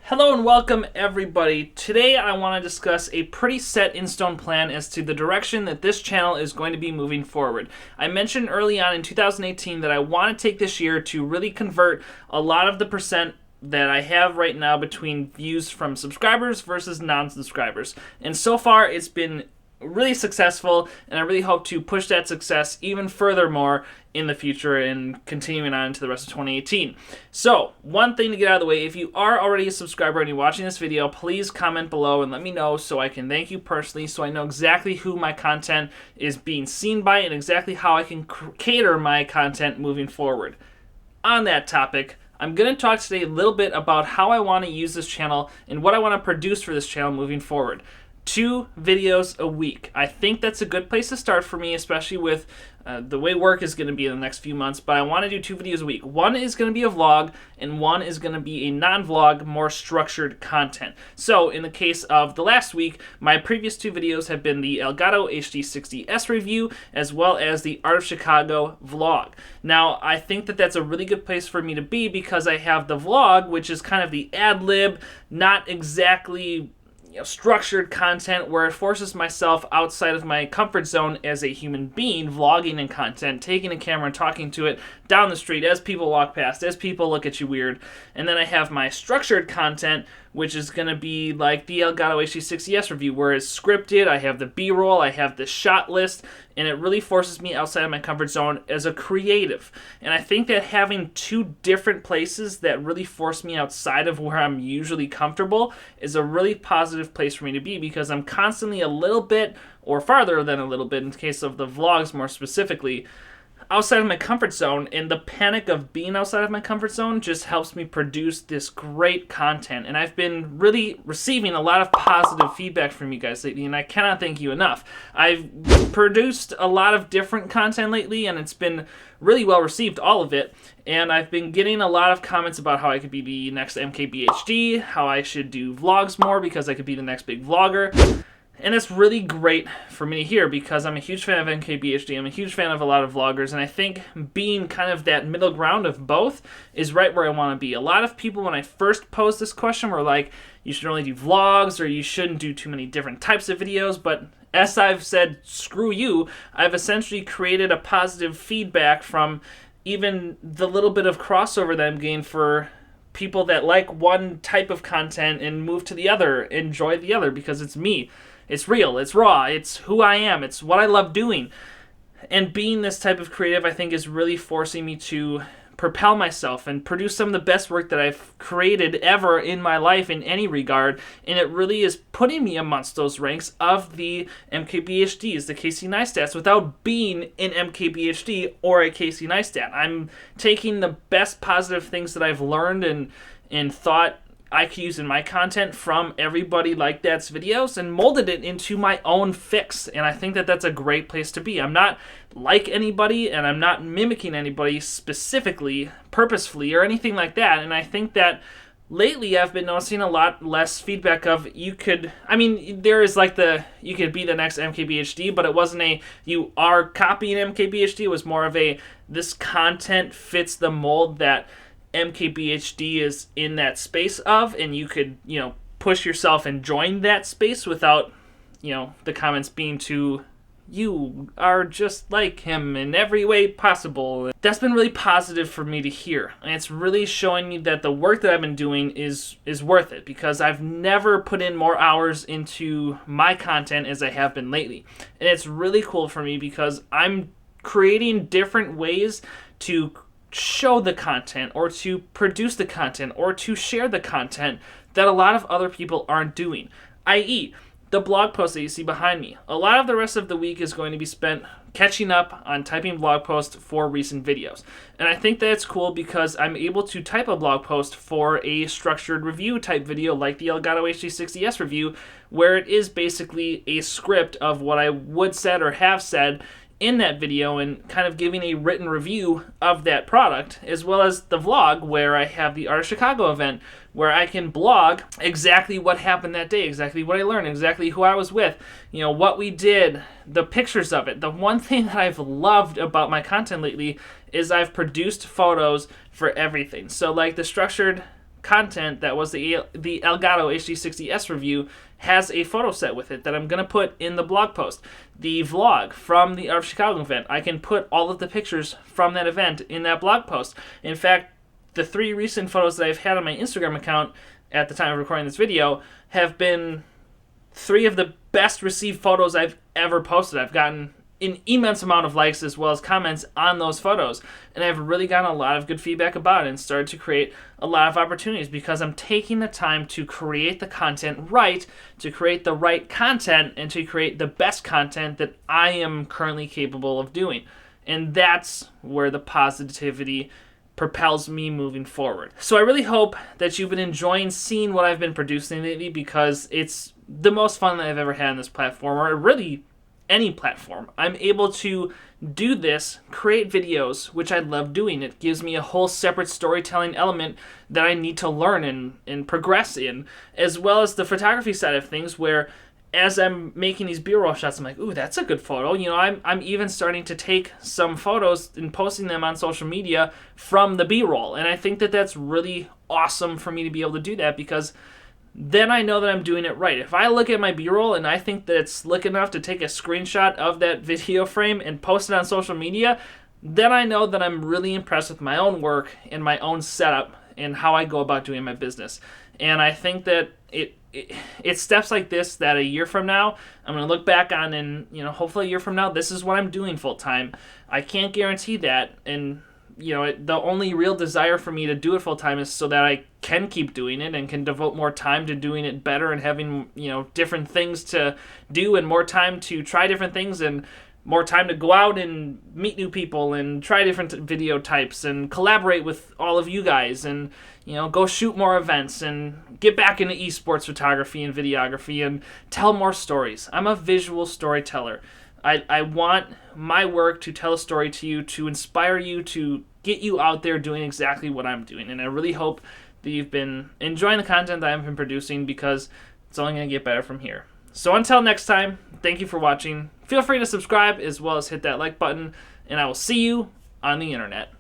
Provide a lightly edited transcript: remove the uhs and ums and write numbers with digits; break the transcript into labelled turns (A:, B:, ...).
A: Hello and welcome everybody. Today I want to discuss a pretty set in stone plan as to the direction that this channel is going to be moving forward. I mentioned early on in 2018 that I want to take this year to really convert a lot of the percent that I have right now between views from subscribers versus non-subscribers. And so far it's been really successful, and I really hope to push that success even furthermore in the future and continuing on into the rest of 2018. So, one thing to get out of the way, if you are already a subscriber and you're watching this video, please comment below and let me know so I can thank you personally, so I know exactly who my content is being seen by and exactly how I can cater my content moving forward. On that topic, I'm going to talk today a little bit about how I want to use this channel and what I want to produce for this channel moving forward. 2 videos a week. I think that's a good place to start for me, especially with the way work is going to be in the next few months, but I want to do 2 videos a week. One is going to be a vlog, and one is going to be a non-vlog, more structured content. So, in the case of the last week, my previous 2 videos have been the Elgato HD60S review, as well as the Art of Chicago vlog. Now, I think that that's a really good place for me to be because I have the vlog, which is kind of the ad-lib, not exactly structured content where it forces myself outside of my comfort zone as a human being, vlogging and content, taking a camera and talking to it down the street as people walk past, as people look at you weird. And then I have my structured content, which is going to be like the Elgato HD60S review, where it's scripted, I have the B-roll, I have the shot list, and it really forces me outside of my comfort zone as a creative. And I think that having 2 different places that really force me outside of where I'm usually comfortable is a really positive place for me to be, because I'm constantly a little bit, or farther than a little bit in the case of the vlogs more specifically, outside of my comfort zone, and the panic of being outside of my comfort zone just helps me produce this great content. And I've been really receiving a lot of positive feedback from you guys lately, and I cannot thank you enough. I've produced a lot of different content lately, and it's been really well received, all of it, and I've been getting a lot of comments about how I could be the next MKBHD, how I should do vlogs more because I could be the next big vlogger. And it's really great for me to hear because I'm a huge fan of MKBHD, I'm a huge fan of a lot of vloggers, and I think being kind of that middle ground of both is right where I want to be. A lot of people, when I first posed this question, were like, you should only do vlogs or you shouldn't do too many different types of videos, but as I've said, screw you, I've essentially created a positive feedback from even the little bit of crossover that I'm getting for people that like one type of content and move to the other, enjoy the other, because it's me. It's real, it's raw, it's who I am, it's what I love doing. And being this type of creative, I think, is really forcing me to propel myself and produce some of the best work that I've created ever in my life in any regard. And it really is putting me amongst those ranks of the MKBHDs, the Casey Neistats, without being an MKBHD or a Casey Neistat. I'm taking the best positive things that I've learned and thought I could use in my content from everybody like that's videos and molded it into my own fix. And I think that that's a great place to be. I'm not like anybody, and I'm not mimicking anybody specifically, purposefully, or anything like that. And I think that lately I've been noticing a lot less feedback of there is like you could be the next MKBHD, but it wasn't you are copying MKBHD. It was more of this content fits the mold that MKBHD is in that space of, and you could, push yourself and join that space without, the comments being too, you are just like him in every way possible. That's been really positive for me to hear, and it's really showing me that the work that I've been doing is worth it, because I've never put in more hours into my content as I have been lately. And it's really cool for me because I'm creating different ways to show the content, or to produce the content, or to share the content that a lot of other people aren't doing, i.e. the blog post that you see behind me. A lot of the rest of the week is going to be spent catching up on typing blog posts for recent videos. And I think that's cool because I'm able to type a blog post for a structured review type video like the Elgato HD60S review, where it is basically a script of what I would said or have said in that video and kind of giving a written review of that product, as well as the vlog where I have the Art of Chicago event, where I can blog exactly what happened that day, exactly what I learned, exactly who I was with, what we did, the pictures of it. The one thing that I've loved about my content lately is I've produced photos for everything. So like the structured content that was the Elgato HD60S review has a photo set with it that I'm going to put in the blog post. The vlog from the Art of Chicago event, I can put all of the pictures from that event in that blog post. In fact, the 3 recent photos that I've had on my Instagram account at the time of recording this video have been 3 of the best received photos I've ever posted. I've gotten an immense amount of likes as well as comments on those photos, and I've really gotten a lot of good feedback about it and started to create a lot of opportunities because I'm taking the time to create the content right, to create the right content, and to create the best content that I am currently capable of doing. And that's where the positivity propels me moving forward. So I really hope that you've been enjoying seeing what I've been producing lately, because it's the most fun that I've ever had on this platform, or really any platform. I'm able to do this, create videos, which I love doing. It gives me a whole separate storytelling element that I need to learn and progress in, as well as the photography side of things, where as I'm making these B-roll shots, I'm like, ooh, that's a good photo. You know, I'm even starting to take some photos and posting them on social media from the B-roll, and I think that that's really awesome for me to be able to do that, because then I know that I'm doing it right. If I look at my B-roll and I think that it's slick enough to take a screenshot of that video frame and post it on social media, then I know that I'm really impressed with my own work and my own setup and how I go about doing my business. And I think that it's steps like this that a year from now I'm going to look back on, and hopefully a year from now this is what I'm doing full time. I can't guarantee that, and the only real desire for me to do it full time is so that I can keep doing it and can devote more time to doing it better and having different things to do and more time to try different things and more time to go out and meet new people and try different video types and collaborate with all of you guys and go shoot more events and get back into esports photography and videography and tell more stories. I'm a visual storyteller. I want my work to tell a story to you, to inspire you, to get you out there doing exactly what I'm doing. And I really hope that you've been enjoying the content that I've been producing, because it's only going to get better from here. So until next time, thank you for watching. Feel free to subscribe as well as hit that like button, and I will see you on the internet.